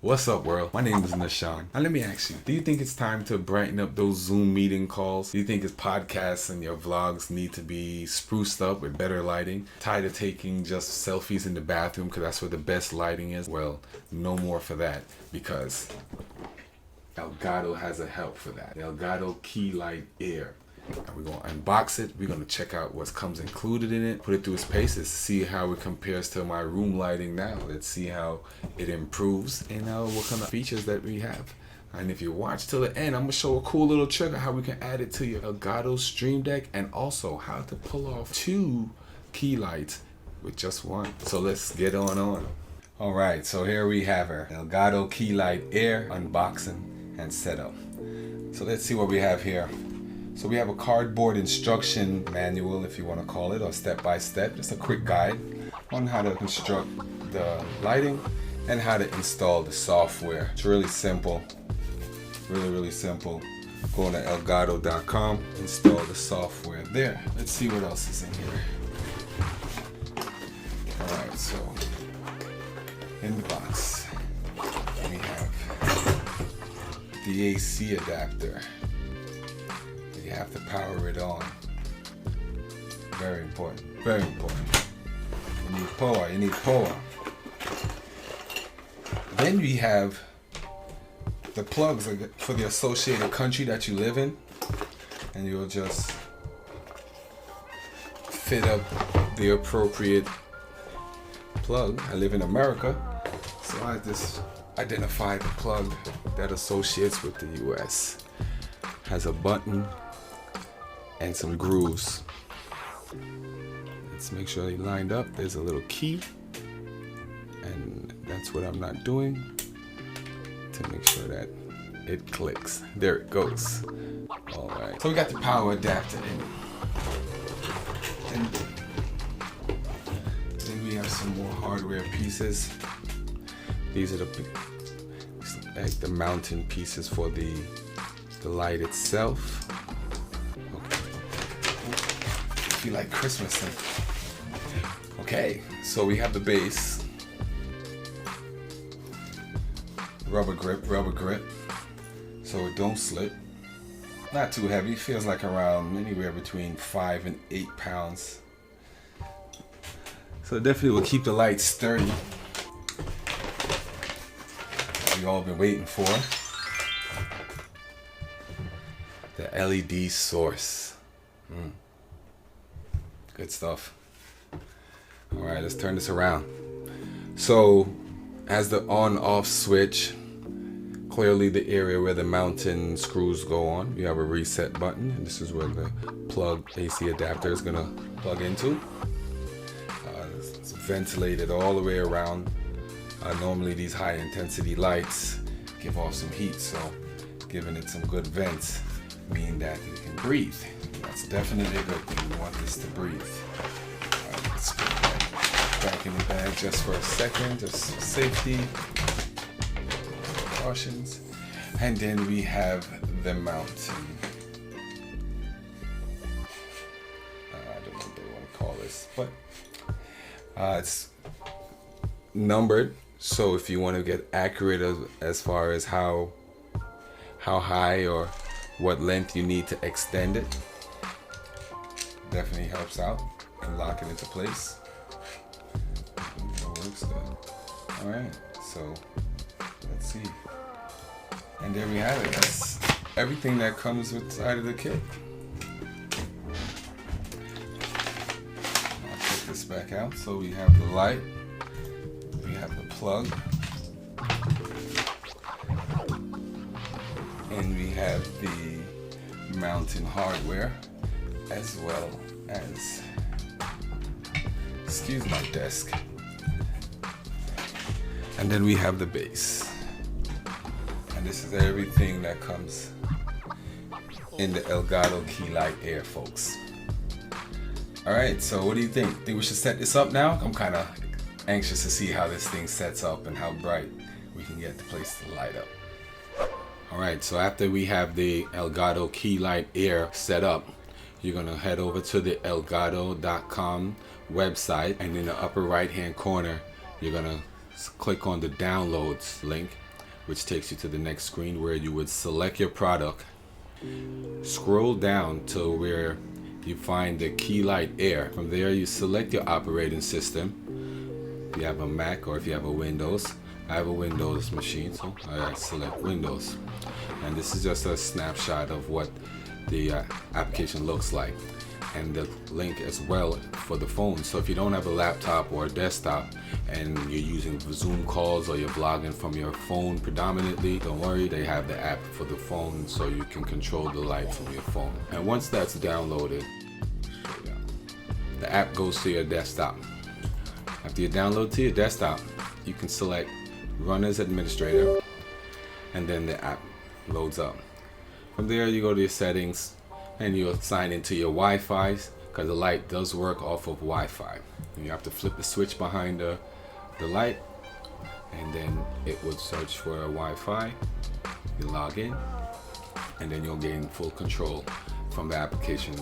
What's up, world? My name is Nashawn. Now let me ask you, do you think it's time to brighten up those Zoom meeting calls? Do you think his podcasts and your vlogs need to be spruced up with better lighting? Tired of taking just selfies in the bathroom because that's where the best lighting is? Well, no more for that, because ELGato has a help for that. The ELGato Key Light Air. And we're going to unbox it. We're going to check out what comes included in it, put it through its paces, see how it compares to my room lighting now. Let's see how it improves and what kind of features that we have. And if you watch till the end, I'm going to show a cool little trick of how we can add it to your ELGato Stream Deck, and also how to pull off 2 key lights with just one. So let's get on. All right, so here we have our ELGato Key Light Air unboxing and setup. So let's see what we have here. So we have a cardboard instruction manual, if you want to call it, or step-by-step, just a quick guide on how to construct the lighting and how to install the software. It's really simple, really simple. Go to elgato.com, install the software there. Let's see what else is in here. All right, so in the box, we have the AC adapter. You have to power it on. Very important. Very important. You need power. Then we have the plugs for the associated country that you live in, and you'll just fit up the appropriate plug. I live in America, so I just identify the plug that associates with the US. Has a button and some grooves. Let's make sure they lined up. There's a little key, and that's what I'm not doing, to make sure that it clicks. There it goes. All right, so we got the power adapter in. And then we have some more hardware pieces. These are the mounting pieces for the light itself. Okay. Feel like Christmas. Okay, so we have the base. Rubber grip, so it don't slip. Not too heavy, feels like around anywhere between 5 and 8 pounds. So it definitely will keep the light sturdy. We all been waiting for the LED source. Good stuff. All right, let's turn this around. So as the on-off switch, clearly the area where the mounting screws go on, you have a reset button, and this is where the plug AC adapter is gonna plug into. It's ventilated all the way around. Normally these high intensity lights give off some heat, so giving it some good vents mean that it can breathe. That's definitely a good thing. You want this to breathe. Alright, let's put that back in the bag just for a second, just for safety precautions. And then we have the mounting. I don't know what they want to call this, but it's numbered. So if you want to get accurate as far as how high or what length you need to extend it, definitely helps out and lock it into place. It works good. All right, so let's see. And there we have it. That's everything that comes with side of the kit. I'll take this back out. So we have the light, we have the plug, and we have the mounting hardware, as well as, excuse my desk, and then we have the base. And this is everything that comes in the ELGato Key Light Air, folks. All right, so what do you think? Think we should set this up now? I'm kind of anxious to see how this thing sets up and how bright we can get the place to light up. All right, so after we have the ELGato Key Light Air set up, you're gonna head over to the elgato.com website, and in the upper right hand corner, you're gonna click on the downloads link, which takes you to the next screen where you would select your product. Scroll down to where you find the key light Air. From there you select your operating system. If you have a Mac or if you have a Windows. I have a Windows machine, so I select Windows. And this is just a snapshot of what the application looks like, and the link as well for the phone. So if you don't have a laptop or a desktop and you're using Zoom calls or you're vlogging from your phone predominantly, don't worry, they have the app for the phone so you can control the light from your phone. And once that's downloaded, the app goes to your desktop. After you download to your desktop, you can select Run as Administrator, and then the app loads up. From there you go to your settings and you'll sign into your Wi-Fi, because the light does work off of Wi-Fi. And you have to flip the switch behind the light, and then it would search for a Wi-Fi. You log in, and then you'll gain full control from the application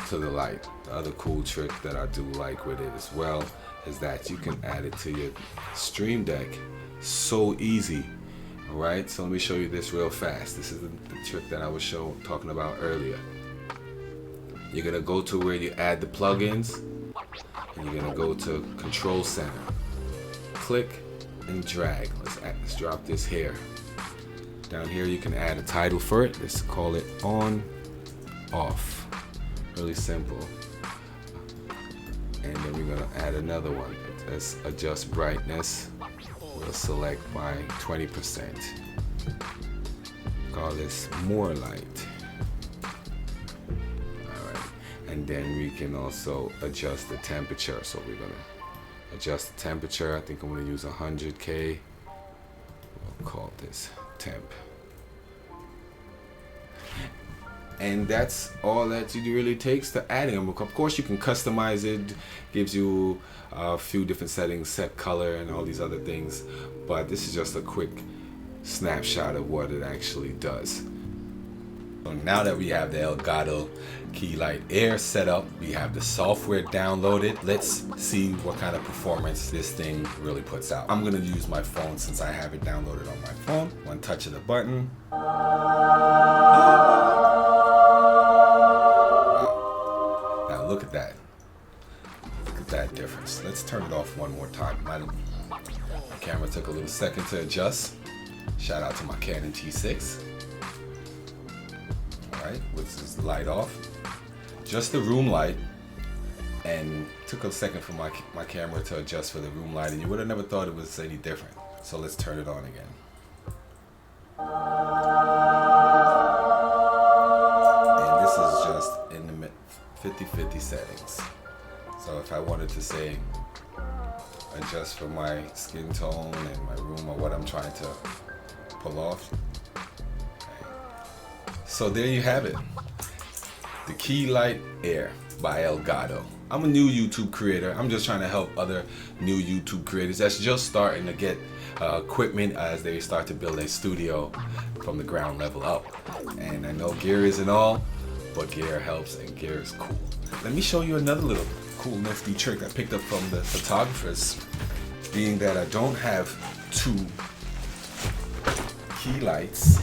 to the light. The other cool trick that I do like with it as well is that you can add it to your Stream Deck so easy. Alright, so let me show you this real fast. This is the trick that I was talking about earlier. You're gonna go to where you add the plugins, and you're gonna go to Control Center. Click and drag. Let's drop this here. Down here you can add a title for it. Let's call it On, Off. Really simple. And then we're gonna add another one. Let's adjust brightness. We'll select by 20%. Call this More Light. Alright. And then we can also adjust the temperature. So we're gonna adjust the temperature. I think I'm gonna use 100K. We'll call this temp. And that's all that it really takes to add them. Of course you can customize it, gives you a few different settings, set color and all these other things, but this is just a quick snapshot of what it actually does. So now that we have the ELGato Key Light Air set up, we have the software downloaded. Let's see what kind of performance this thing really puts out. I'm gonna use my phone since I have it downloaded on my phone. One touch of the button. Now look at that. Look at that difference. Let's turn it off one more time. My camera took a little second to adjust. Shout out to my Canon T6. Alright, with this light off. Just the room light, and took a second for my camera to adjust for the room light, and you would have never thought it was any different. So let's turn it on again. And this is just in the 50-50 settings. So if I wanted to say adjust for my skin tone and my room or what I'm trying to pull off. So there you have it. The Key Light Air by ELGato. I'm a new YouTube creator. I'm just trying to help other new YouTube creators that's just starting to get equipment as they start to build a studio from the ground level up. And I know gear isn't all, but gear helps and gear is cool. Let me show you another little cool nifty trick I picked up from the photographers, being that I don't have two key lights.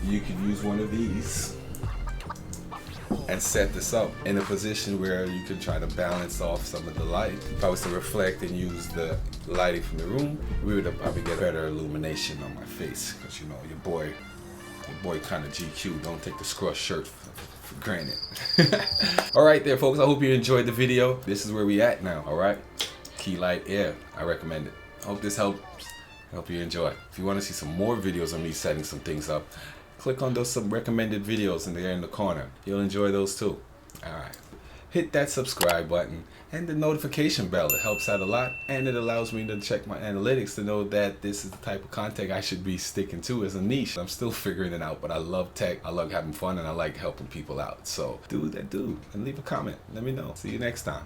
You can use one of these and set this up in a position where you can try to balance off some of the light. If I was to reflect and use the lighting from the room, we would probably get better illumination on my face, because you know your boy kind of GQ. Don't take the scruff shirt for granted. Alright there folks, I hope you enjoyed the video. This is where we at now. Alright, Key Light Air, I recommend it. I hope this helps. I hope you enjoy. If you want to see some more videos of me setting some things up, click on those some recommended videos in there in the corner. You'll enjoy those too. Alright. Hit that subscribe button and the notification bell. It helps out a lot, and it allows me to check my analytics to know that this is the type of content I should be sticking to as a niche. I'm still figuring it out, but I love tech, I love having fun, and I like helping people out. So do that, and leave a comment. Let me know. See you next time.